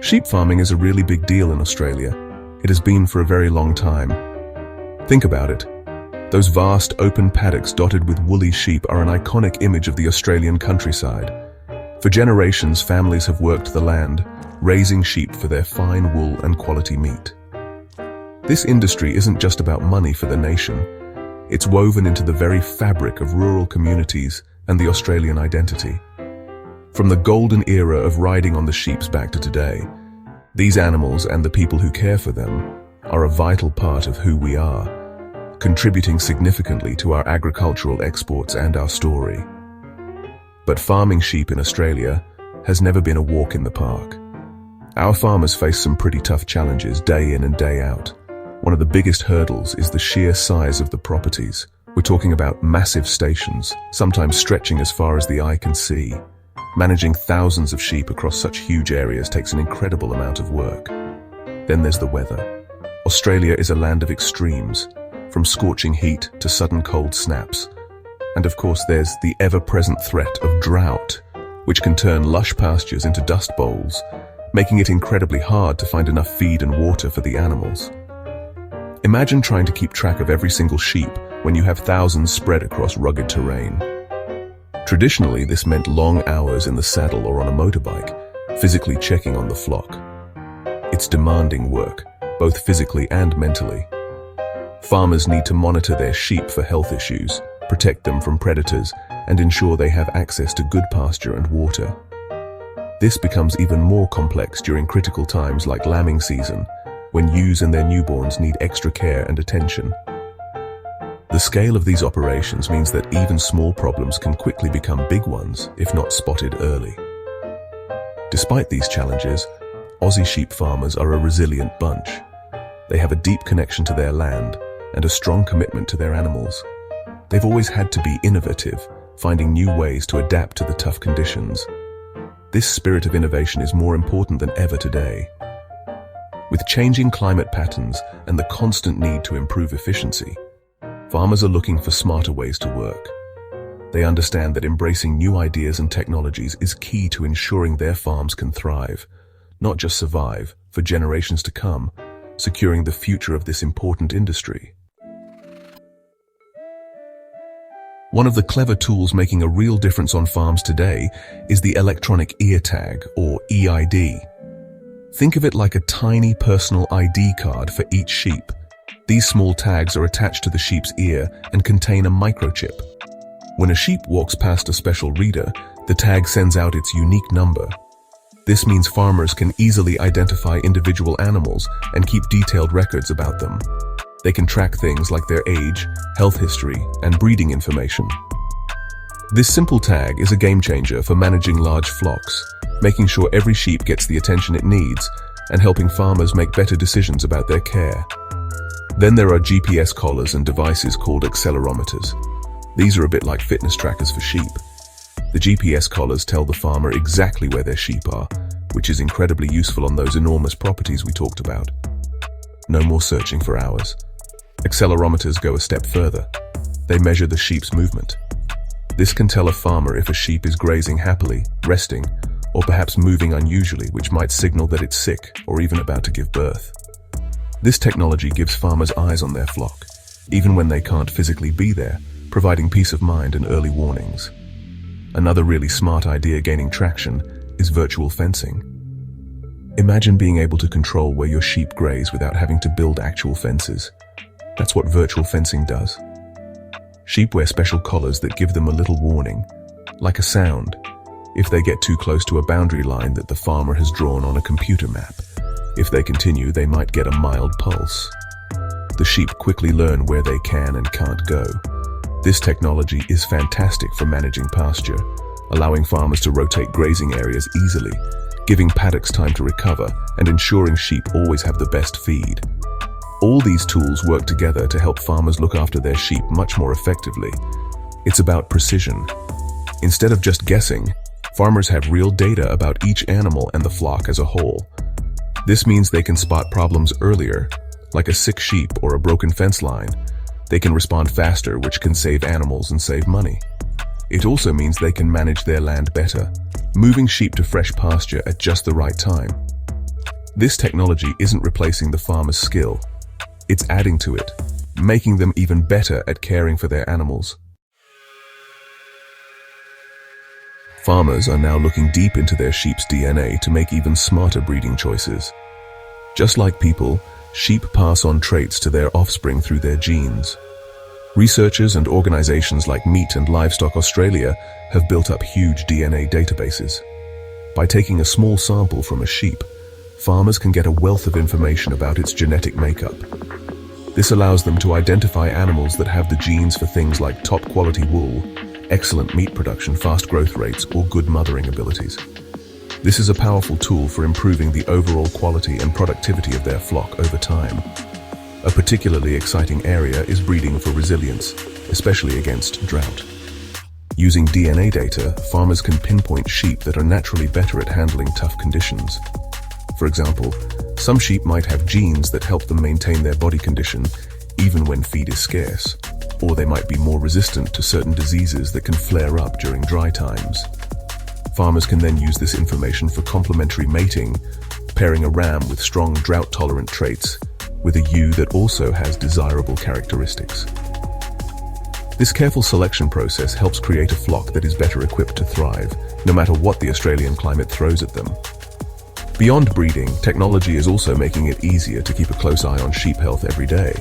Sheep farming is a really big deal in Australia. It has been for a very long time. Think about it. Those vast open paddocks dotted with woolly sheep are an iconic image of the Australian countryside. For generations, families have worked the land, raising sheep for their fine wool and quality meat. This industry isn't just about money for the nation. It's woven into the very fabric of rural communities and the Australian identity. From the golden era of riding on the sheep's back to today, these animals and the people who care for them are a vital part of who we are, contributing significantly to our agricultural exports and our story. But farming sheep in Australia has never been a walk in the park. Our farmers face some pretty tough challenges day in and day out. One of the biggest hurdles is the sheer size of the properties. We're talking about massive stations, sometimes stretching as far as the eye can see. Managing thousands of sheep across such huge areas takes an incredible amount of work. Then there's the weather. Australia is a land of extremes, from scorching heat to sudden cold snaps. And of course there's the ever-present threat of drought, which can turn lush pastures into dust bowls, making it incredibly hard to find enough feed and water for the animals. Imagine trying to keep track of every single sheep when you have thousands spread across rugged terrain. Traditionally, this meant long hours in the saddle or on a motorbike, physically checking on the flock. It's demanding work, both physically and mentally. Farmers need to monitor their sheep for health issues, protect them from predators, and ensure they have access to good pasture and water. This becomes even more complex during critical times like lambing season, when ewes and their newborns need extra care and attention. The scale of these operations means that even small problems can quickly become big ones if not spotted early. Despite these challenges, Aussie sheep farmers are a resilient bunch. They have a deep connection to their land and a strong commitment to their animals. They've always had to be innovative, finding new ways to adapt to the tough conditions. This spirit of innovation is more important than ever today. With changing climate patterns and the constant need to improve efficiency, farmers are looking for smarter ways to work. They understand that embracing new ideas and technologies is key to ensuring their farms can thrive, not just survive, for generations to come, securing the future of this important industry. One of the clever tools making a real difference on farms today is the electronic ear tag, or EID. Think of it like a tiny personal ID card for each sheep. These small tags are attached to the sheep's ear and contain a microchip. When a sheep walks past a special reader, the tag sends out its unique number. This means farmers can easily identify individual animals and keep detailed records about them. They can track things like their age, health history, and breeding information. This simple tag is a game changer for managing large flocks, making sure every sheep gets the attention it needs and helping farmers make better decisions about their care. Then there are GPS collars and devices called accelerometers. These are a bit like fitness trackers for sheep. The GPS collars tell the farmer exactly where their sheep are, which is incredibly useful on those enormous properties we talked about. No more searching for hours. Accelerometers go a step further. They measure the sheep's movement. This can tell a farmer if a sheep is grazing happily, resting, or perhaps moving unusually, which might signal that it's sick or even about to give birth. This technology gives farmers eyes on their flock, even when they can't physically be there, providing peace of mind and early warnings. Another really smart idea gaining traction is virtual fencing. Imagine being able to control where your sheep graze without having to build actual fences. That's what virtual fencing does. Sheep wear special collars that give them a little warning, like a sound, if they get too close to a boundary line that the farmer has drawn on a computer map. If they continue, they might get a mild pulse. The sheep quickly learn where they can and can't go. This technology is fantastic for managing pasture, allowing farmers to rotate grazing areas easily, giving paddocks time to recover, and ensuring sheep always have the best feed. All these tools work together to help farmers look after their sheep much more effectively. It's about precision. Instead of just guessing, farmers have real data about each animal and the flock as a whole. This means they can spot problems earlier, like a sick sheep or a broken fence line. They can respond faster, which can save animals and save money. It also means they can manage their land better, moving sheep to fresh pasture at just the right time. This technology isn't replacing the farmer's skill. It's adding to it, making them even better at caring for their animals. Farmers are now looking deep into their sheep's DNA to make even smarter breeding choices. Just like people, sheep pass on traits to their offspring through their genes. Researchers and organizations like Meat and Livestock Australia have built up huge DNA databases. By taking a small sample from a sheep, farmers can get a wealth of information about its genetic makeup. This allows them to identify animals that have the genes for things like top-quality wool, excellent meat production, fast growth rates, or good mothering abilities. This is a powerful tool for improving the overall quality and productivity of their flock over time. A particularly exciting area is breeding for resilience, especially against drought. Using DNA data, farmers can pinpoint sheep that are naturally better at handling tough conditions. For example, some sheep might have genes that help them maintain their body condition even when feed is scarce, or they might be more resistant to certain diseases that can flare up during dry times. Farmers can then use this information for complementary mating, pairing a ram with strong drought-tolerant traits with a ewe that also has desirable characteristics. This careful selection process helps create a flock that is better equipped to thrive, no matter what the Australian climate throws at them. Beyond breeding, technology is also making it easier to keep a close eye on sheep health every day.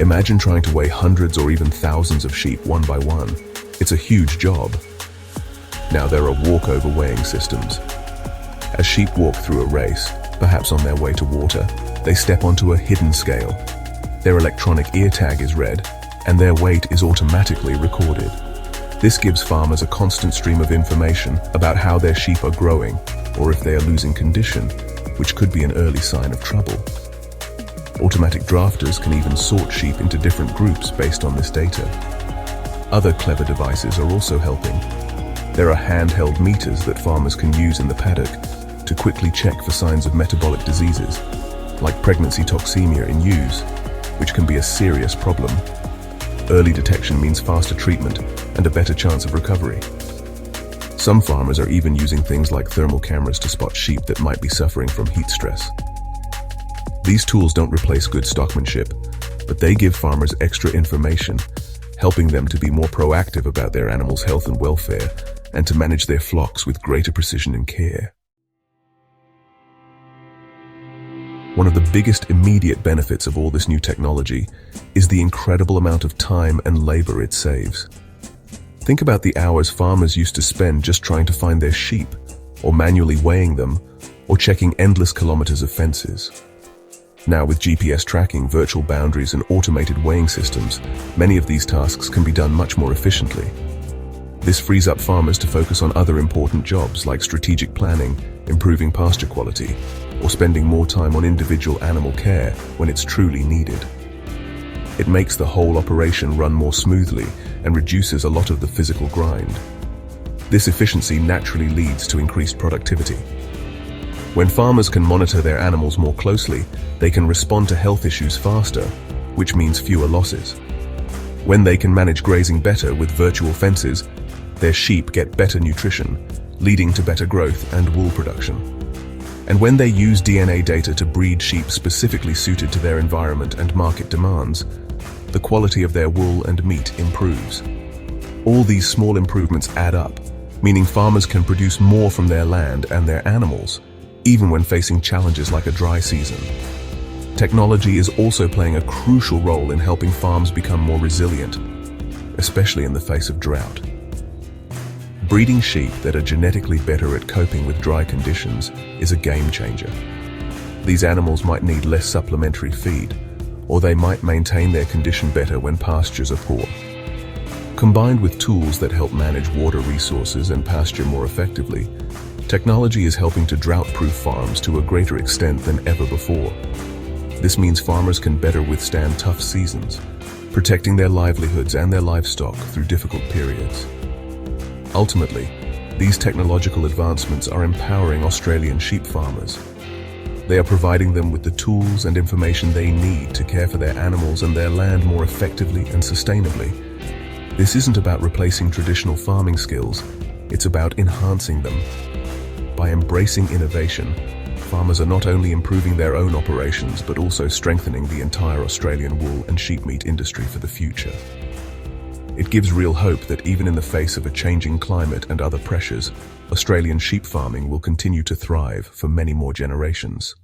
Imagine trying to weigh hundreds or even thousands of sheep one by one. It's a huge job. Now there are walkover weighing systems. As sheep walk through a race, perhaps on their way to water, they step onto a hidden scale. Their electronic ear tag is read, and their weight is automatically recorded. This gives farmers a constant stream of information about how their sheep are growing or if they are losing condition, which could be an early sign of trouble. Automatic drafters can even sort sheep into different groups based on this data. Other clever devices are also helping. There are handheld meters that farmers can use in the paddock to quickly check for signs of metabolic diseases, like pregnancy toxemia in ewes, which can be a serious problem. Early detection means faster treatment and a better chance of recovery. Some farmers are even using things like thermal cameras to spot sheep that might be suffering from heat stress. These tools don't replace good stockmanship, but they give farmers extra information, helping them to be more proactive about their animals' health and welfare, and to manage their flocks with greater precision and care. One of the biggest immediate benefits of all this new technology is the incredible amount of time and labor it saves. Think about the hours farmers used to spend just trying to find their sheep, or manually weighing them, or checking endless kilometers of fences. Now with GPS tracking, virtual boundaries, and automated weighing systems, many of these tasks can be done much more efficiently. This frees up farmers to focus on other important jobs like strategic planning, improving pasture quality, or spending more time on individual animal care when it's truly needed. It makes the whole operation run more smoothly and reduces a lot of the physical grind. This efficiency naturally leads to increased productivity. When farmers can monitor their animals more closely, they can respond to health issues faster, which means fewer losses. When they can manage grazing better with virtual fences, their sheep get better nutrition, leading to better growth and wool production. And when they use DNA data to breed sheep specifically suited to their environment and market demands, the quality of their wool and meat improves. All these small improvements add up, meaning farmers can produce more from their land and their animals, even when facing challenges like a dry season. Technology is also playing a crucial role in helping farms become more resilient, especially in the face of drought. Breeding sheep that are genetically better at coping with dry conditions is a game changer. These animals might need less supplementary feed, or they might maintain their condition better when pastures are poor. Combined with tools that help manage water resources and pasture more effectively, technology is helping to drought-proof farms to a greater extent than ever before. This means farmers can better withstand tough seasons, protecting their livelihoods and their livestock through difficult periods. Ultimately, these technological advancements are empowering Australian sheep farmers. They are providing them with the tools and information they need to care for their animals and their land more effectively and sustainably. This isn't about replacing traditional farming skills, it's about enhancing them. By embracing innovation, farmers are not only improving their own operations but also strengthening the entire Australian wool and sheep meat industry for the future. It gives real hope that even in the face of a changing climate and other pressures, Australian sheep farming will continue to thrive for many more generations.